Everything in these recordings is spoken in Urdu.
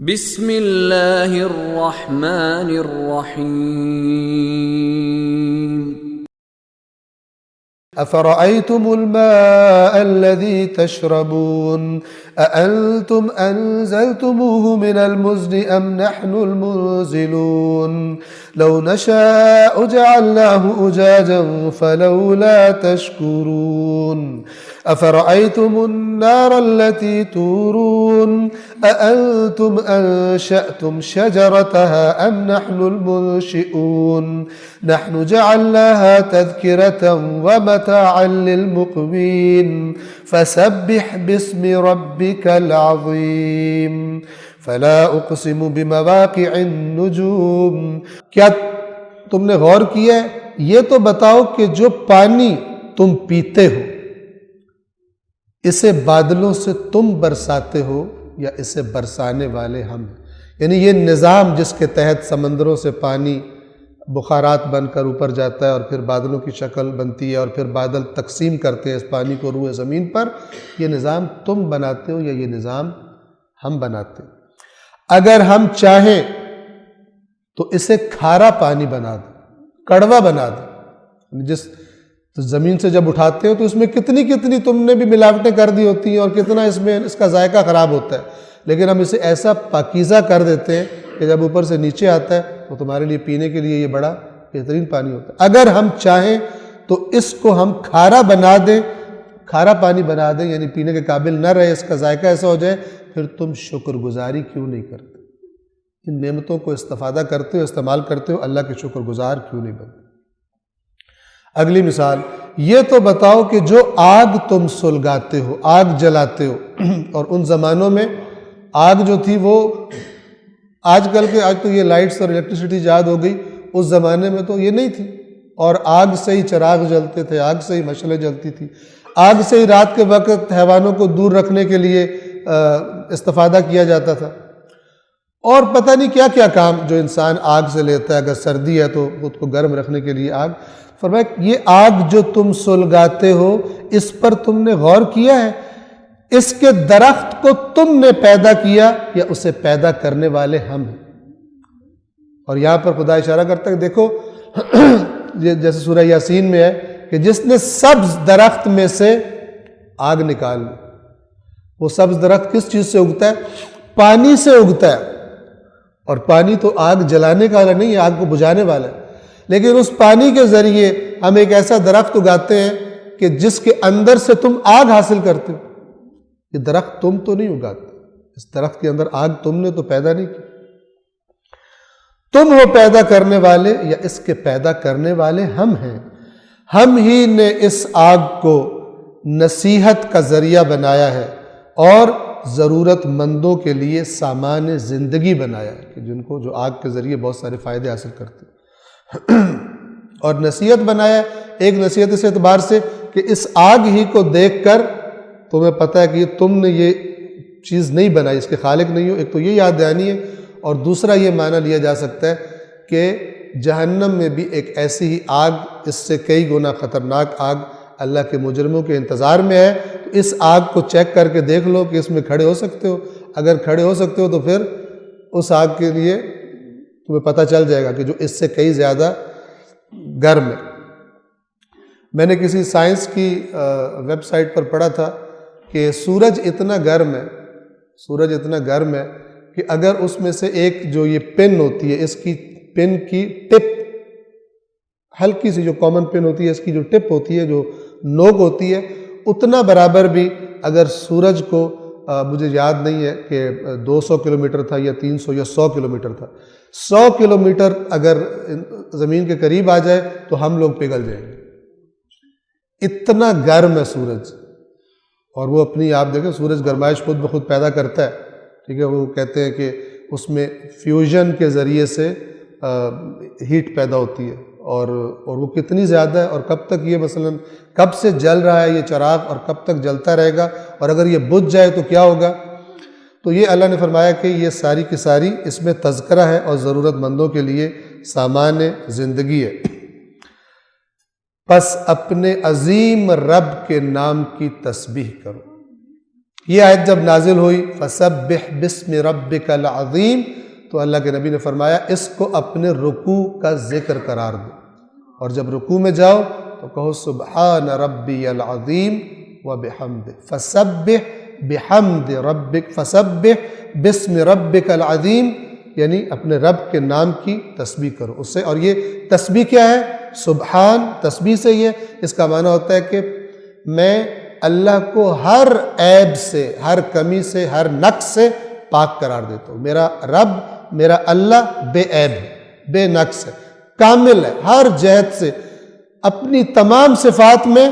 بسم اللہ الرحمن الرحیم أفرأيتم الماء الذي تشربون أأنتم أنزلتموه من المزن أم نحن المنزلون لو نشاء جعلناه أجاجا فلولا تشكرون أفرأيتم النار التي تورون أأنتم أنشأتم شجرتها أم نحن المنشئون نحن جعلناها تذكرة ومتاعا للمقوين فسبح باسم ربك العظيم فلا اقسم بمواقع النجوم. کیا تم نے غور کیا ہے؟ یہ تو بتاؤ کہ جو پانی تم پیتے ہو اسے بادلوں سے تم برساتے ہو یا اسے برسانے والے ہم ہیں؟ یعنی یہ نظام جس کے تحت سمندروں سے پانی بخارات بن کر اوپر جاتا ہے اور پھر بادلوں کی شکل بنتی ہے اور پھر بادل تقسیم کرتے ہیں اس پانی کو روئے زمین پر، یہ نظام تم بناتے ہو یا یہ نظام ہم بناتے ہیں؟ اگر ہم چاہیں تو اسے کھارا پانی بنا دیں، کڑوا بنا دیں. جس تو زمین سے جب اٹھاتے ہو تو اس میں کتنی تم نے بھی ملاوٹیں کر دی ہوتی ہیں اور کتنا اس کا ذائقہ خراب ہوتا ہے، لیکن ہم اسے ایسا پاکیزہ کر دیتے ہیں کہ جب اوپر سے نیچے آتا ہے تو تمہارے لیے پینے کے لیے یہ بڑا بہترین پانی ہوتا ہے. اگر ہم چاہیں تو اس کو ہم کھارا بنا دیں، کھارا پانی بنا دیں، یعنی پینے کے قابل نہ رہے، اس کا ذائقہ ایسا ہو جائے، پھر تم شکر گزاری کیوں نہیں کرتے؟ ان نعمتوں کو استفادہ کرتے ہو، استعمال کرتے ہو، اللہ کے شکر گزار کیوں نہیں بنتے؟ اگلی مثال، یہ تو بتاؤ کہ جو آگ تم سلگاتے ہو، آگ جلاتے ہو، اور ان زمانوں میں آگ جو تھی وہ آج تو یہ لائٹس اور الیکٹریسٹی ایجاد ہو گئی، اس زمانے میں تو یہ نہیں تھی، اور آگ سے ہی چراغ جلتے تھے، آگ سے ہی مشعلیں جلتی تھی، آگ سے ہی رات کے وقت حیوانوں کو دور رکھنے کے لیے استفادہ کیا جاتا تھا، اور پتہ نہیں کیا کیا کام جو انسان آگ سے لیتا ہے. اگر سردی ہے تو خود کو گرم رکھنے کے لیے آگ. فرمایا یہ آگ جو تم سلگاتے ہو اس پر تم نے غور کیا ہے؟ اس کے درخت کو تم نے پیدا کیا یا اسے پیدا کرنے والے ہم ہیں؟ اور یہاں پر خدا اشارہ کرتا ہے کہ دیکھو جیسے سورہ یاسین میں ہے کہ جس نے سبز درخت میں سے آگ نکال لی. وہ سبز درخت کس چیز سے اگتا ہے؟ پانی سے اگتا ہے، اور پانی تو آگ جلانے کا والا نہیں ہے، آگ کو بجھانے والا ہے. لیکن اس پانی کے ذریعے ہم ایک ایسا درخت اگاتے ہیں کہ جس کے اندر سے تم آگ حاصل کرتے ہو. یہ درخت تم تو نہیں اگاتے، اس درخت کے اندر آگ تم نے تو پیدا نہیں کی. تم ہو پیدا کرنے والے یا اس کے پیدا کرنے والے ہم ہیں؟ ہم ہی نے اس آگ کو نصیحت کا ذریعہ بنایا ہے اور ضرورت مندوں کے لیے سامان زندگی بنایا ہے، کہ جن کو جو آگ کے ذریعے بہت سارے فائدے حاصل کرتے ہیں. اور نصیحت بنایا، ایک نصیحت اس اعتبار سے کہ اس آگ ہی کو دیکھ کر تمہیں پتہ ہے کہ تم نے یہ چیز نہیں بنائی، اس کے خالق نہیں ہو. ایک تو یہ یاد دہانی ہے، اور دوسرا یہ معنی لیا جا سکتا ہے کہ جہنم میں بھی ایک ایسی ہی آگ، اس سے کئی گنا خطرناک آگ اللہ کے مجرموں کے انتظار میں ہے. تو اس آگ کو چیک کر کے دیکھ لو کہ اس میں کھڑے ہو سکتے ہو. اگر کھڑے ہو سکتے ہو تو پھر اس آگ کے لیے تمہیں پتہ چل جائے گا کہ جو اس سے کئی زیادہ گرم ہے. میں نے کسی سائنس کی ویب سائٹ پر پڑھا تھا کہ سورج اتنا گرم ہے کہ اگر اس میں سے ایک جو یہ پن ہوتی ہے، اس کی پن کی ٹپ، ہلکی سی جو کامن پن ہوتی ہے، اس کی جو ٹپ ہوتی ہے، جو نوک ہوتی ہے، اتنا برابر بھی اگر سورج کو مجھے یاد نہیں ہے کہ 200 کلومیٹر تھا یا 300 یا 100 کلومیٹر تھا، 100 کلومیٹر اگر زمین کے قریب آ جائے تو ہم لوگ پگھل جائیں گے. اتنا گرم ہے سورج. اور وہ اپنی، آپ دیکھیں سورج گرمائش خود بخود پیدا کرتا ہے، ٹھیک ہے. وہ کہتے ہیں کہ اس میں فیوژن کے ذریعے سے ہیٹ پیدا ہوتی ہے، اور وہ کتنی زیادہ ہے، اور کب تک یہ مثلا کب سے جل رہا ہے یہ چراغ اور کب تک جلتا رہے گا، اور اگر یہ بجھ جائے تو کیا ہوگا. تو یہ اللہ نے فرمایا کہ یہ ساری کی ساری اس میں تذکرہ ہے اور ضرورت مندوں کے لیے سامان زندگی ہے. پس اپنے عظیم رب کے نام کی تسبیح کرو. یہ آیت جب نازل ہوئی فسبح بسم ربک العظیم، تو اللہ کے نبی نے فرمایا اس کو اپنے رکوع کا ذکر قرار دو، اور جب رکوع میں جاؤ تو کہو سبحان ربی العظیم وبحمدہ، فسبح بحمد ربک، فسبح بسم ربک العظیم، یعنی اپنے رب کے نام کی تسبیح کرو اس سے۔ اور یہ تسبیح کیا ہے؟ سبحان تسبیح سے یہ اس کا معنی ہوتا ہے کہ میں اللہ کو ہر عیب سے، ہر کمی سے، ہر نقص سے پاک قرار دیتا ہوں۔ میرا رب، میرا اللہ بے عیب ہے، بے نقص ہے، کامل ہے، ہر جہت سے اپنی تمام صفات میں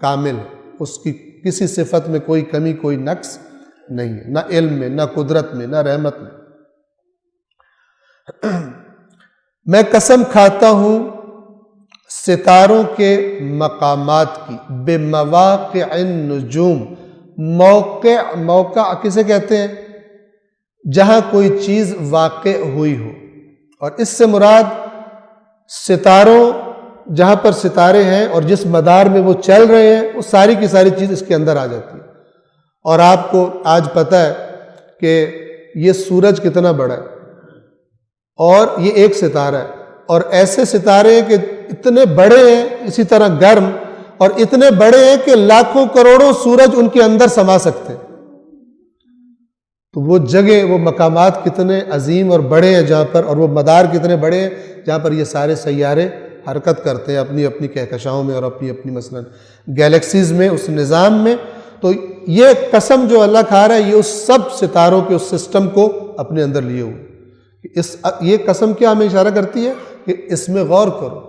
کامل ہے، اس کی کسی صفت میں کوئی کمی، کوئی نقص نہیں ہے، نہ علم میں، نہ قدرت میں، نہ رحمت میں۔ میں قسم کھاتا ہوں ستاروں کے مقامات کی، بمواقع النجوم، موقع کسے کہتے ہیں؟ جہاں کوئی چیز واقع ہوئی ہو، اور اس سے مراد ستاروں، جہاں پر ستارے ہیں اور جس مدار میں وہ چل رہے ہیں، وہ ساری کی ساری چیز اس کے اندر آ جاتی ہے۔ اور آپ کو آج پتہ ہے کہ یہ سورج کتنا بڑا ہے، اور یہ ایک ستارہ ہے، اور ایسے ستارے ہیں کہ اتنے بڑے ہیں، اسی طرح گرم، اور اتنے بڑے ہیں کہ لاکھوں کروڑوں سورج ان کے اندر سما سکتے ہیں۔ تو وہ جگہ، وہ مقامات کتنے عظیم اور بڑے ہیں جہاں پر، اور وہ مدار کتنے بڑے ہیں جہاں پر یہ سارے سیارے حرکت کرتے ہیں اپنی اپنی کہکشاؤں میں اور اپنی اپنی مثلا گیلیکسیز میں، اس نظام میں۔ تو یہ قسم جو اللہ کھا رہا ہے، یہ اس سب ستاروں کے اس سسٹم کو اپنے اندر لیے ہوئے۔ یہ قسم کیا ہمیں اشارہ کرتی ہے کہ اس میں غور کرو،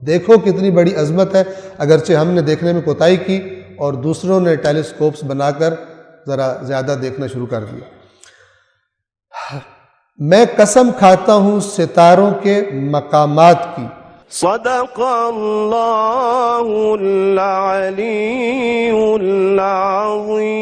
دیکھو کتنی بڑی عظمت ہے، اگرچہ ہم نے دیکھنے میں کوتاہی کی اور دوسروں نے ٹیلیسکوپس بنا کر ذرا زیادہ دیکھنا شروع کر دیا۔ میں قسم کھاتا ہوں ستاروں کے مقامات کی۔ صدق اللہ العلی العظیم۔